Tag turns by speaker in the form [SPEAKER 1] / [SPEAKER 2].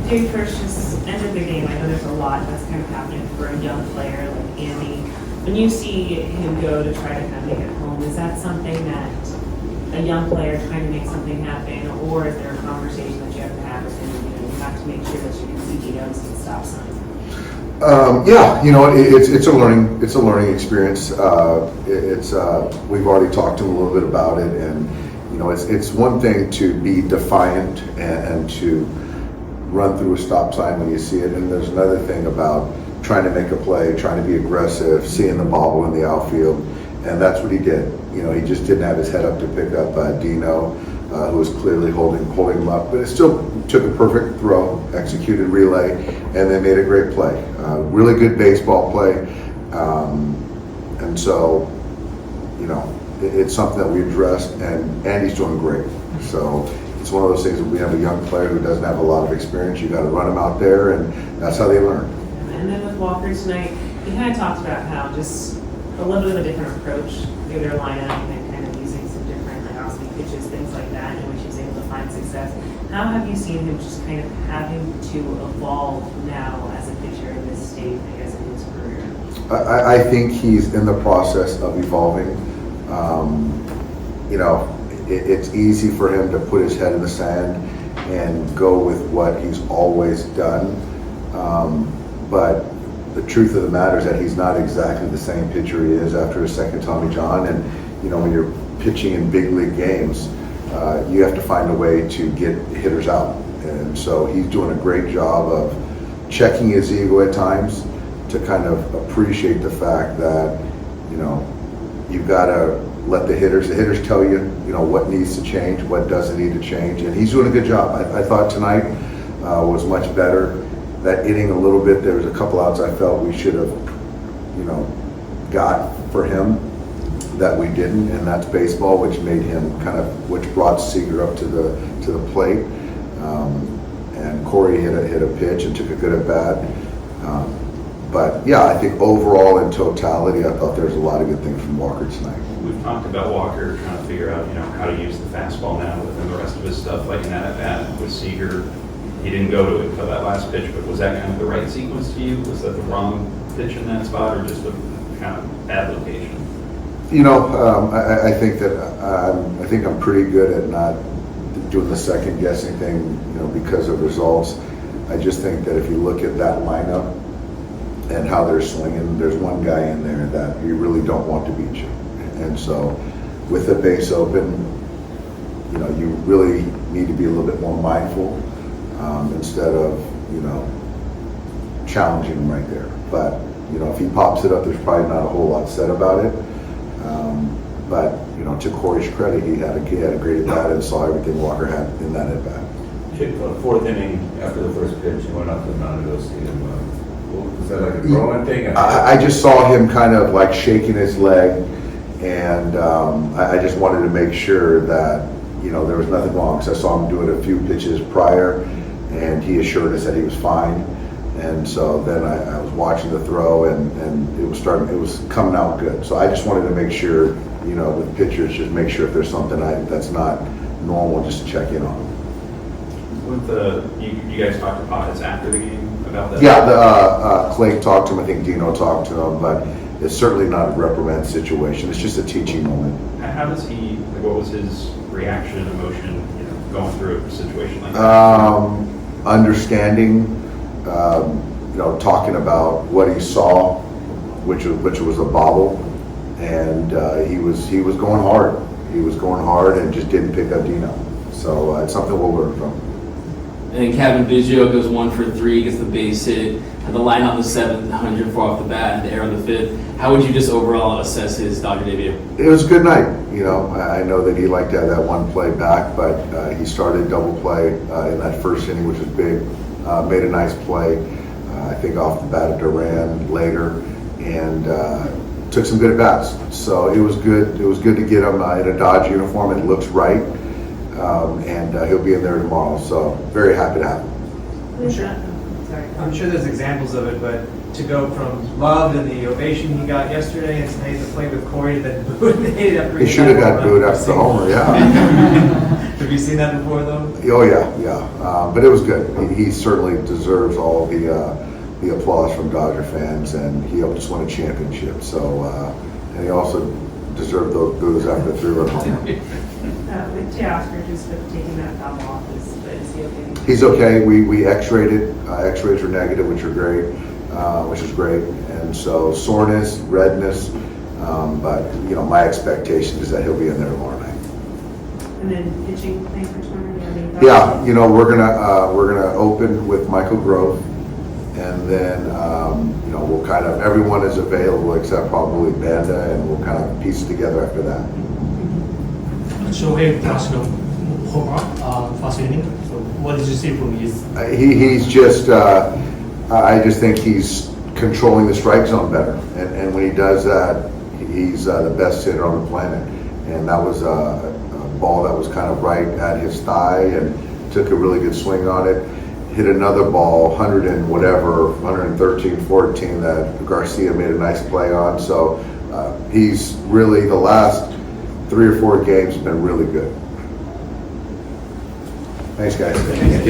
[SPEAKER 1] Jay first just ended the game. I know there's a lot that's kind of happening for a young player like Andy. When you see him go to try to kind of make it home, is that something that a young player trying to make something happen, or is there a conversation that you have to have with him? You have to make sure that you can see Biggio's and stop signs.
[SPEAKER 2] Yeah, it's a learning experience. We've already talked to him a little bit about it, and it's one thing to be defiant and to run through a stop sign when you see it, and there's another thing about trying to make a play, trying to be aggressive, seeing the bobble in the outfield, and that's what he did. He just didn't have his head up to pick up Dino, who was clearly holding him up, but it still took a perfect throw, executed relay, and they made a great play. Really good baseball play, and so, it's something that we addressed, and Andy's doing great. So it's one of those things that we have a young player who doesn't have a lot of experience. You got to run him out there, and that's how they learn.
[SPEAKER 1] And then with Walker tonight, he kind of talked about how just a little bit of a different approach to their lineup and kind of using some different off-speed pitches, things like that, in which he's able to find success. How have you seen him just kind of having to evolve now as a pitcher in this stage, I guess, in his career?
[SPEAKER 2] I think he's in the process of evolving. It's easy for him to put his head in the sand and go with what he's always done. But the truth of the matter is that he's not exactly the same pitcher he is after his second Tommy John. And, when you're pitching in big league games, you have to find a way to get hitters out. And so he's doing a great job of checking his ego at times to kind of appreciate the fact that, you've got to let the hitters tell you, what needs to change, what doesn't need to change. And he's doing a good job. I thought tonight was much better. That inning a little bit, there was a couple outs I felt we should have, got for him that we didn't, and that's baseball, which made him which brought Seager up to the plate. And Corey hit a pitch and took a good at bat. But yeah, I think overall in totality, I thought there was a lot of good things from Walker tonight.
[SPEAKER 3] We've talked about Walker trying to figure out, how to use the fastball now within the rest of his stuff, like in that at bat with Seager. He didn't go to it until that last pitch, but was that kind of the right sequence to you? Was that the wrong pitch in that spot, or just a kind of bad location?
[SPEAKER 2] I think that I think I'm pretty good at not doing the second guessing thing, because of results. I just think that if you look at that lineup and how they're swinging, there's one guy in there that you really don't want to beat you. And so with the base open, you really need to be a little bit more mindful instead of, challenging him right there. But, if he pops it up, there's probably not a whole lot said about it. But, to Corey's credit, he had a great at bat and saw everything Walker had in that at bat.
[SPEAKER 4] Fourth inning, after the first pitch, he went up to the mound to go see him. Was that like a throwing thing?
[SPEAKER 2] I just saw him kind of like shaking his leg, and I just wanted to make sure that there was nothing wrong, because I saw him do it a few pitches prior, and he assured us that he was fine. And so then I was watching the throw, and it was coming out good. So I just wanted to make sure, with pitchers, just make sure if there's something that's not normal, just to check in on them.
[SPEAKER 3] With you guys talked to Potts after the game about that?
[SPEAKER 2] Yeah, Clay talked to him. I think Dino talked to him, but it's certainly not a reprimand situation. It's just a teaching moment.
[SPEAKER 3] How does he? What was his reaction and emotion, going through a situation like that?
[SPEAKER 2] Understanding, talking about what he saw, which was a bobble, and he was going hard. He was going hard and just didn't pick up Dino. So it's something we'll learn from.
[SPEAKER 5] And then Kevin Biggio goes 1 for 3, gets the base hit, had the line on the 7th, 104 off the bat, and the air on the 5th. How would you just overall assess his Dodger debut?
[SPEAKER 2] It was a good night. I know that he liked to have that one play back, but he started double play in that first inning, which was big. Made a nice play, I think off the bat of Duran later, and took some good at bats. So it was good. It was good to get him in a Dodge uniform. It looks right. And he'll be in there tomorrow, so very happy to have him.
[SPEAKER 6] I'm sure there's examples of it, but to go from love and the ovation he got yesterday and tonight to play with Corey, then booed.
[SPEAKER 2] He should have got booed after the homer, yeah.
[SPEAKER 6] Have you seen that before, though?
[SPEAKER 2] Oh, yeah. But it was good. He certainly deserves all the applause from Dodger fans, and he helped us win a championship. So, and he also deserved those boos after the 3-run home run.
[SPEAKER 1] With Teoscar just with taking that foul off, is he okay?
[SPEAKER 2] He's okay. We X-rayed it. X-rays are negative, which are great, which is great. And so soreness, redness, but my expectation is that he'll be in there tomorrow night.
[SPEAKER 1] And then pitching thing for tomorrow, do you have any thoughts?
[SPEAKER 2] Yeah, we're gonna open with Michael Grove, and then we'll kind of everyone is available except probably Banda, and we'll kind of piece it together after that.
[SPEAKER 7] Shohei last home run, first inning. So what did you see from his?
[SPEAKER 2] He's just, I just think he's controlling the strike zone better. And when he does that, he's the best hitter on the planet. And that was a ball that was kind of right at his thigh, and took a really good swing on it. Hit another ball, 100 and whatever, 113, 14, that Garcia made a nice play on. So he's really, the last 3 or 4 games have been really good. Thanks, guys. Yep.